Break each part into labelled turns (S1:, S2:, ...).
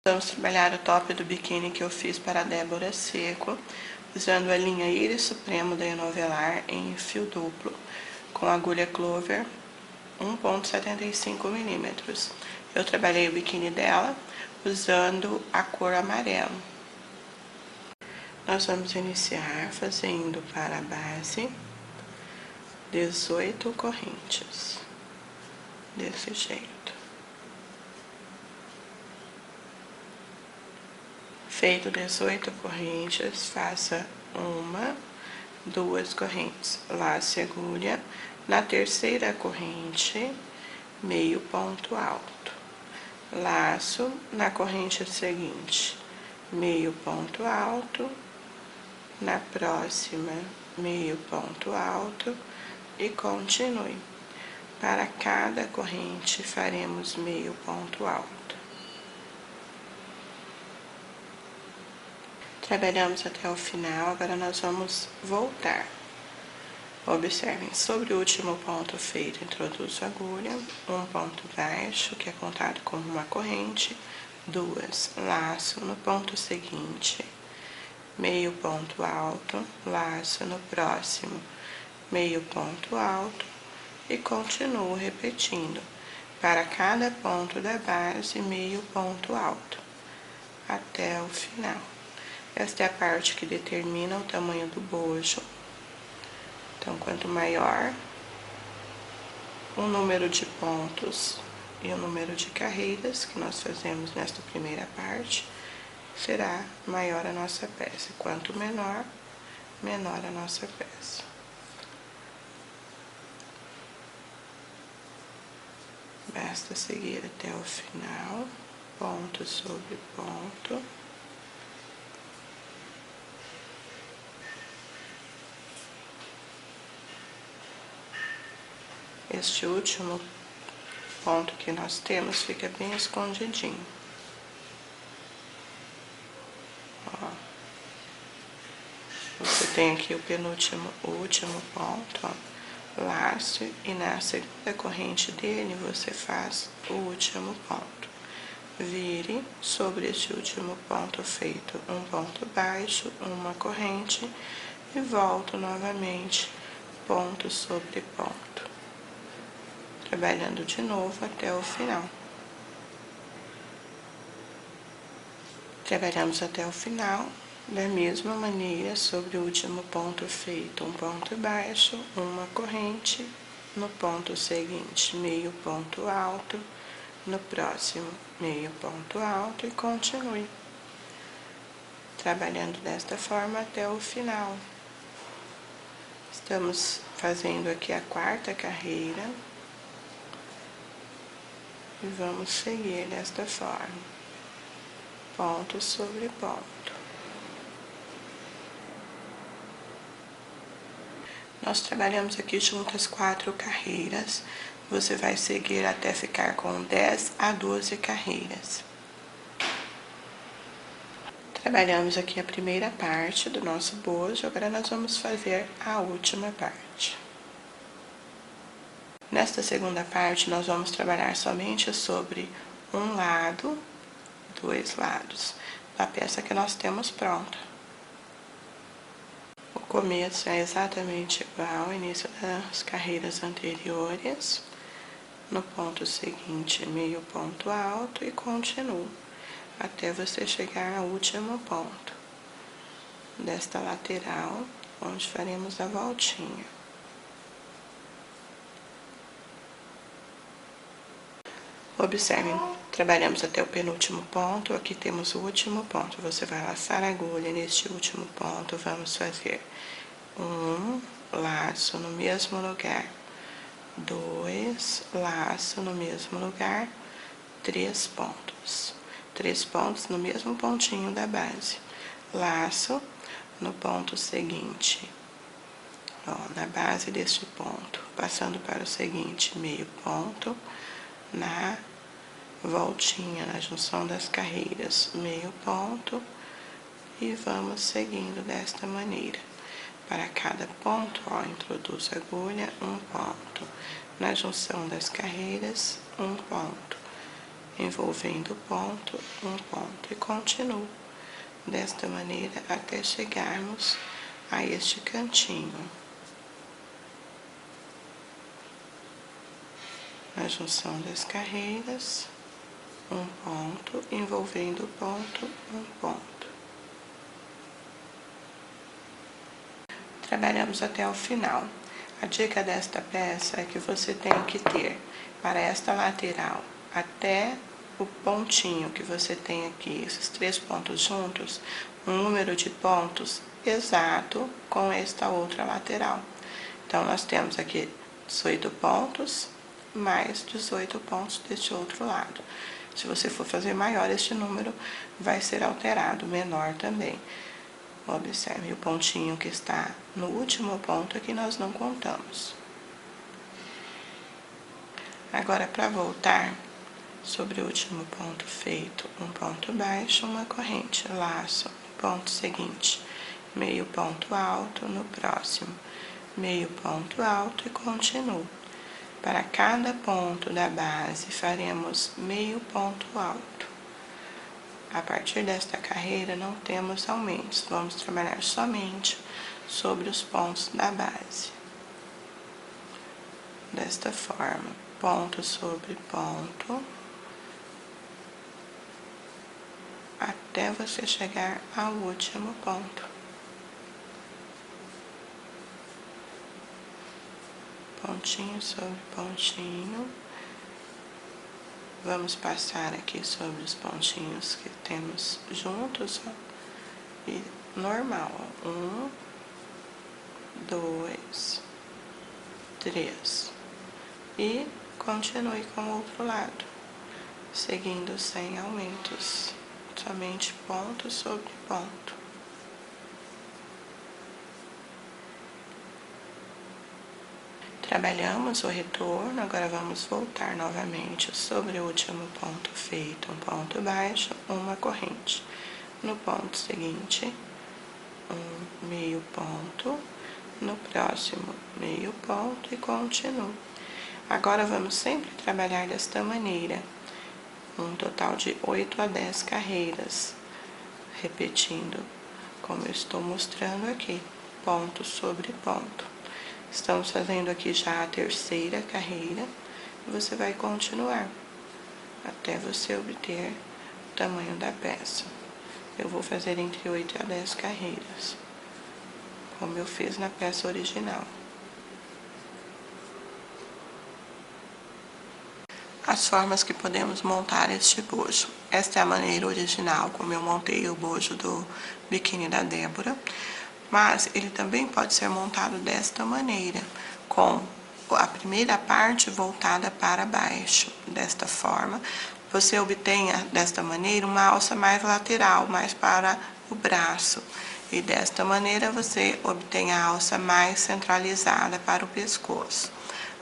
S1: Vamos trabalhar o top do biquíni que eu fiz para a Débora Seco, usando a linha Iris Supremo da Inovelar em fio duplo, com agulha Clover 1,75 mm. Eu trabalhei o biquíni dela usando a cor amarelo. Nós vamos iniciar fazendo para a base 18 correntes, desse jeito. Feito 18 correntes, faça uma, duas correntes, lace a agulha, na terceira corrente, meio ponto alto, laço na corrente seguinte, meio ponto alto, na próxima, meio ponto alto e continue. Para cada corrente, faremos meio ponto alto. Trabalhamos até o final, agora nós vamos voltar. Observem, sobre o último ponto feito, introduzo a agulha, um ponto baixo, que é contado como uma corrente, duas, laço no ponto seguinte, meio ponto alto, laço no próximo, meio ponto alto e continuo repetindo. Para cada ponto da base, meio ponto alto, até o final. Esta é a parte que determina o tamanho do bojo. Então, quanto maior o número de pontos e o número de carreiras que nós fazemos nesta primeira parte, será maior a nossa peça. Quanto menor, menor a nossa peça. Basta seguir até o final, ponto sobre ponto. Este último ponto que nós temos fica bem escondidinho. Ó. Você tem aqui o último ponto, ó, laço, e na segunda corrente dele você faz o último ponto. Vire sobre este último ponto feito um ponto baixo, uma corrente, e volto novamente, ponto sobre ponto. Trabalhando de novo até o final. Trabalhamos até o final, da mesma maneira, sobre o último ponto feito um ponto baixo, uma corrente, no ponto seguinte, meio ponto alto, no próximo, meio ponto alto e continue. Trabalhando desta forma até o final. Estamos fazendo aqui a quarta carreira. E vamos seguir desta forma, ponto sobre ponto. Nós trabalhamos aqui juntas 4 carreiras, você vai seguir até ficar com 10 a 12 carreiras. Trabalhamos aqui a primeira parte do nosso bojo, agora nós vamos fazer a última parte. Nesta segunda parte, nós vamos trabalhar somente sobre um lado, 2 lados, da peça que nós temos pronta. O começo é exatamente igual ao início das carreiras anteriores. No ponto seguinte, meio ponto alto e continuo, até você chegar ao último ponto desta lateral, onde faremos a voltinha. Observem, trabalhamos até o penúltimo ponto, aqui temos o último ponto. Você vai laçar a agulha neste último ponto, vamos fazer um laço no mesmo lugar, 2 laço no mesmo lugar, 3 pontos. 3 pontos no mesmo pontinho da base. Laço no ponto seguinte, ó, na base deste ponto, passando para o seguinte, meio ponto, na voltinha, na junção das carreiras, meio ponto, e vamos seguindo desta maneira. Para cada ponto, ó, introduzo a agulha, um ponto. Na junção das carreiras, um ponto. envolvendo o ponto, um ponto, e continuo desta maneira até chegarmos a este cantinho. Na junção das carreiras, um ponto, envolvendo o ponto, um ponto. Trabalhamos até o final. A dica desta peça é que você tem que ter, para esta lateral, até o pontinho que você tem aqui, esses 3 pontos juntos, um número de pontos exato com esta outra lateral. Então, nós temos aqui 18 pontos, mais 18 pontos deste outro lado. Se você for fazer maior, este número vai ser alterado, menor também. Observe o pontinho que está no último ponto aqui, nós não contamos. Agora, para voltar sobre o último ponto feito, um ponto baixo, uma corrente, laço, ponto seguinte, meio ponto alto no próximo, meio ponto alto e continuo. Para cada ponto da base, faremos meio ponto alto. A partir desta carreira, não temos aumentos, vamos trabalhar somente sobre os pontos da base. Desta forma, ponto sobre ponto, até você chegar ao último ponto. Pontinho sobre pontinho. Vamos passar aqui sobre os pontinhos que temos juntos, ó, e normal, ó. 1, 2, 3. E continue com o outro lado, seguindo sem aumentos, somente ponto sobre ponto. Trabalhamos o retorno, agora vamos voltar novamente sobre o último ponto feito, um ponto baixo, uma corrente. No ponto seguinte, um meio ponto, no próximo meio ponto e continuo. Agora vamos sempre trabalhar desta maneira, um total de 8 a 10 carreiras, repetindo como eu estou mostrando aqui, ponto sobre ponto. Estamos fazendo aqui já a terceira carreira e você vai continuar até você obter o tamanho da peça. Eu vou fazer entre 8 a 10 carreiras, como eu fiz na peça original. As formas que podemos montar este bojo. Esta é a maneira original como eu montei o bojo do biquíni da Débora. Mas ele também pode ser montado desta maneira, com a primeira parte voltada para baixo. Desta forma, você obtenha desta maneira uma alça mais lateral, mais para o braço. E desta maneira você obtém a alça mais centralizada para o pescoço.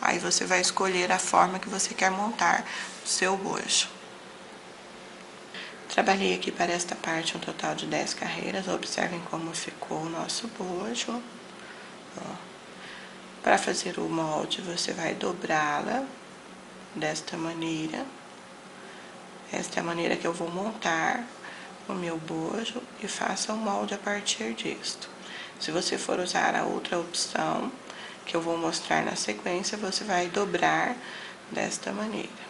S1: Aí você vai escolher a forma que você quer montar o seu bojo. Trabalhei aqui para esta parte um total de 10 carreiras, observem como ficou o nosso bojo. Para fazer o molde, você vai dobrá-la desta maneira. Esta é a maneira que eu vou montar o meu bojo e faça o molde a partir disto. Se você for usar a outra opção, que eu vou mostrar na sequência, você vai dobrar desta maneira.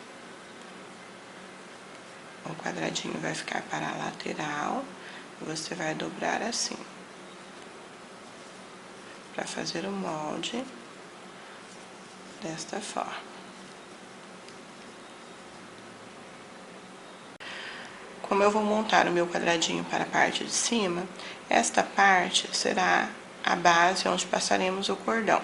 S1: O quadradinho vai ficar para a lateral, você vai dobrar assim, para fazer o molde desta forma. Como eu vou montar o meu quadradinho para a parte de cima, esta parte será a base onde passaremos o cordão.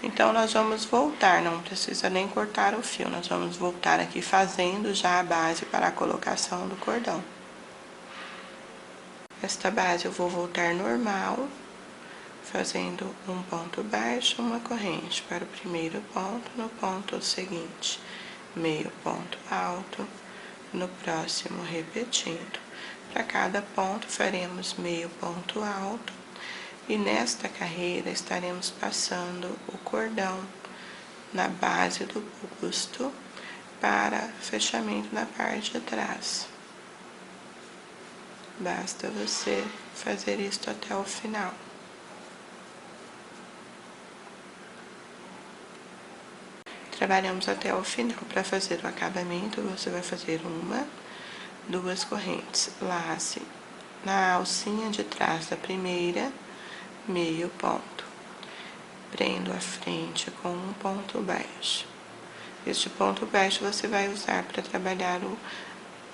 S1: Então, nós vamos voltar, não precisa nem cortar o fio, nós vamos voltar aqui fazendo já a base para a colocação do cordão. Esta base eu vou voltar normal, fazendo um ponto baixo, uma corrente para o primeiro ponto, no ponto seguinte, meio ponto alto, no próximo repetindo. Para cada ponto faremos meio ponto alto. E nesta carreira estaremos passando o cordão na base do busto para fechamento na parte de trás. Basta você fazer isto até o final. Trabalhamos até o final. Para fazer o acabamento, você vai fazer 1, 2 correntes. Lace na alcinha de trás da primeira, meio ponto. Prendo a frente com um ponto baixo. Este ponto baixo você vai usar para trabalhar o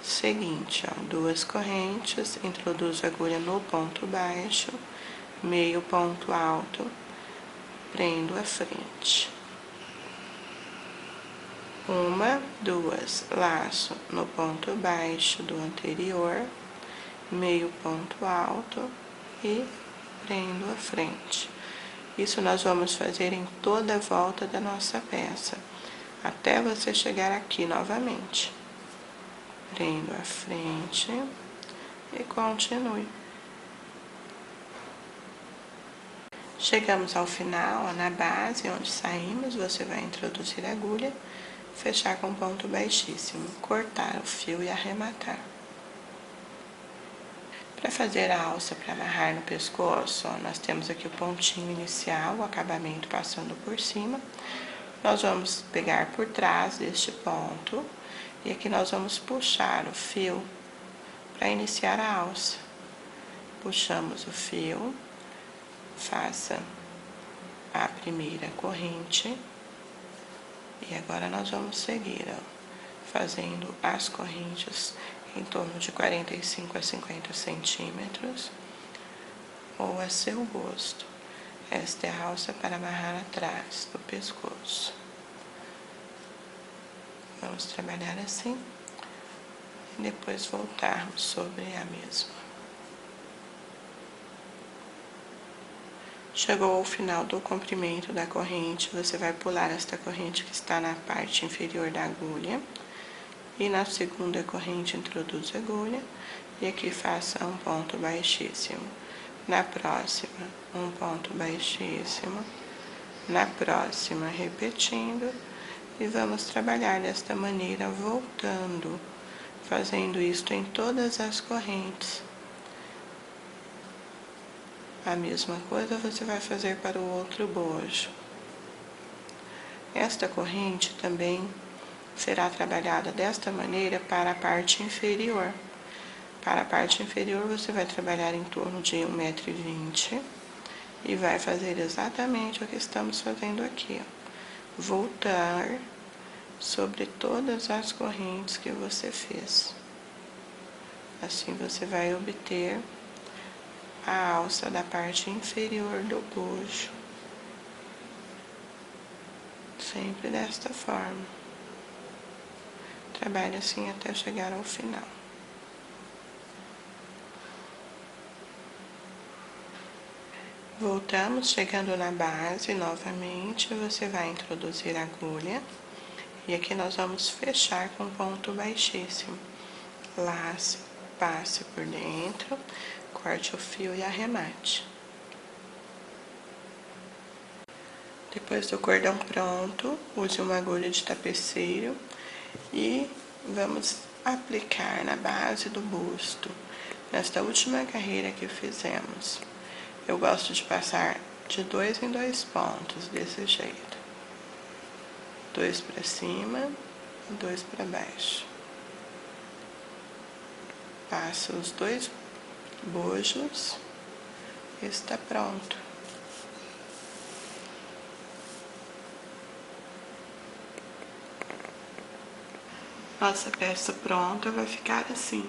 S1: seguinte, ó, 2 correntes, introduzo a agulha no ponto baixo, meio ponto alto, prendo a frente. 1, 2, laço no ponto baixo do anterior, meio ponto alto e prendo a frente. Isso nós vamos fazer em toda a volta da nossa peça, até você chegar aqui novamente. Prendo a frente e continue. Chegamos ao final, ó, na base onde saímos, você vai introduzir a agulha, fechar com ponto baixíssimo, cortar o fio e arrematar. Para fazer a alça para amarrar no pescoço, ó, nós temos aqui o pontinho inicial, o acabamento passando por cima. Nós vamos pegar por trás deste ponto e aqui nós vamos puxar o fio para iniciar a alça. Puxamos o fio, faça a primeira corrente e agora nós vamos seguir, ó, fazendo as correntes em torno de 45 a 50 centímetros ou a seu gosto. Esta é a alça para amarrar atrás do pescoço. Vamos trabalhar assim e depois voltarmos sobre a mesma. Chegou ao final do comprimento da corrente, você vai pular esta corrente que está na parte inferior da agulha. E na segunda corrente introduz a agulha e aqui faça um ponto baixíssimo. Na próxima, um ponto baixíssimo. Na próxima, repetindo. E vamos trabalhar desta maneira, voltando, fazendo isto em todas as correntes. A mesma coisa você vai fazer para o outro bojo. Esta corrente também será trabalhada desta maneira para a parte inferior. Para a parte inferior, você vai trabalhar em torno de 1,20 m e vai fazer exatamente o que estamos fazendo aqui, ó. Voltar sobre todas as correntes que você fez. Assim você vai obter a alça da parte inferior do bojo. Sempre desta forma. Trabalhe assim até chegar ao final. Voltamos, chegando na base, novamente, você vai introduzir a agulha. E aqui nós vamos fechar com ponto baixíssimo. Lace, passe por dentro, corte o fio e arremate. Depois do cordão pronto, use uma agulha de tapeceiro e vamos aplicar na base do busto, nesta última carreira que fizemos. Eu gosto de passar de 2 em 2 pontos, desse jeito. 2 para cima e 2 para baixo. Passo os 2 bojos e está pronto. Nossa peça pronta vai ficar assim.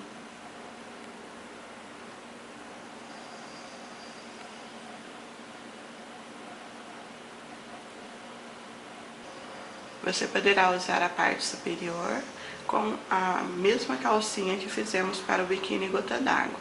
S1: Você poderá usar a parte superior com a mesma calcinha que fizemos para o biquíni gota d'água.